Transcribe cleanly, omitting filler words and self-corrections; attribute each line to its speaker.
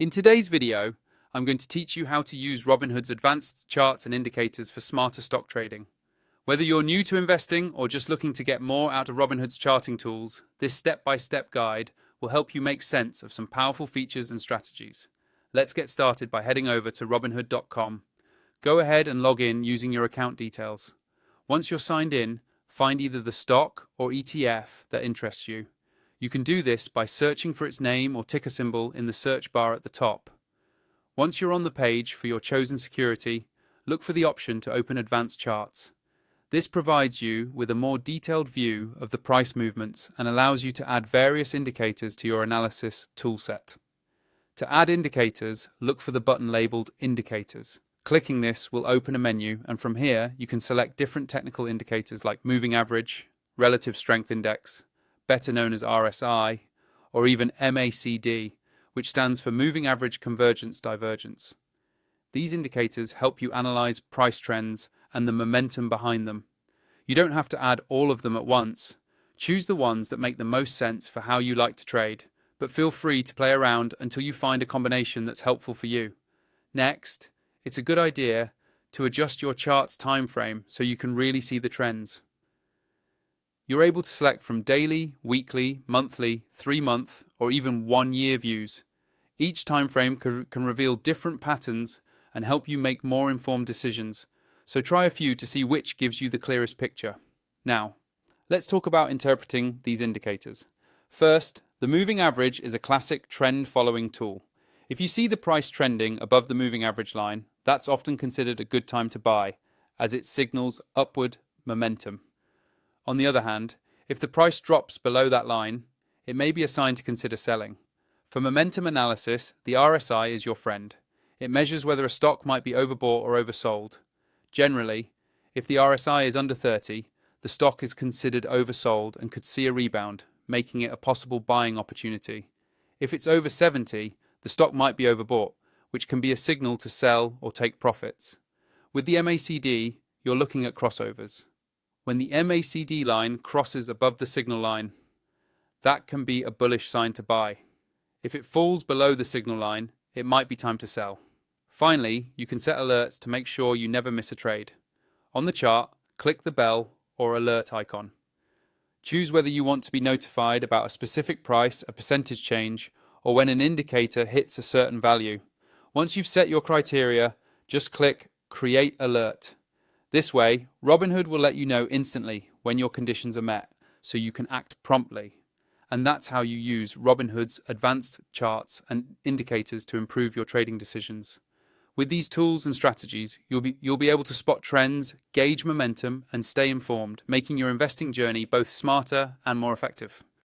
Speaker 1: In today's video, I'm going to teach you how to use Robinhood's advanced charts and indicators for smarter stock trading. Whether you're new to investing or just looking to get more out of Robinhood's charting tools, this step-by-step guide will help you make sense of some powerful features and strategies. Let's get started by heading over to robinhood.com. Go ahead and log in using your account details. Once you're signed in, find either the stock or ETF that interests you. You can do this by searching for its name or ticker symbol in the search bar at the top. Once you're on the page for your chosen security, look for the option to open advanced charts. This provides you with a more detailed view of the price movements and allows you to add various indicators to your analysis toolset. To add indicators, look for the button labeled Indicators. Clicking this will open a menu, and from here you can select different technical indicators like moving average, relative strength index, better known as RSI, or even MACD, which stands for Moving Average Convergence Divergence. These indicators help you analyze price trends and the momentum behind them. You don't have to add all of them at once. Choose the ones that make the most sense for how you like to trade, but feel free to play around until you find a combination that's helpful for you. Next, it's a good idea to adjust your chart's time frame so you can really see the trends. You're able to select from daily, weekly, monthly, 3-month, or even 1-year views. Each time frame can reveal different patterns and help you make more informed decisions, so try a few to see which gives you the clearest picture. Now, let's talk about interpreting these indicators. First, the moving average is a classic trend-following tool. If you see the price trending above the moving average line, that's often considered a good time to buy, as it signals upward momentum. On the other hand, if the price drops below that line, it may be a sign to consider selling. For momentum analysis, the RSI is your friend. It measures whether a stock might be overbought or oversold. Generally, if the RSI is under 30, the stock is considered oversold and could see a rebound, making it a possible buying opportunity. If it's over 70, the stock might be overbought, which can be a signal to sell or take profits. With the MACD, you're looking at crossovers. When the MACD line crosses above the signal line, that can be a bullish sign to buy. If it falls below the signal line, it might be time to sell. Finally, you can set alerts to make sure you never miss a trade. On the chart, click the bell or alert icon. Choose whether you want to be notified about a specific price, a percentage change, or when an indicator hits a certain value. Once you've set your criteria, just click Create Alert. This way, Robinhood will let you know instantly when your conditions are met, so you can act promptly. And that's how you use Robinhood's advanced charts and indicators to improve your trading decisions. With these tools and strategies, you'll be able to spot trends, gauge momentum, and stay informed, making your investing journey both smarter and more effective.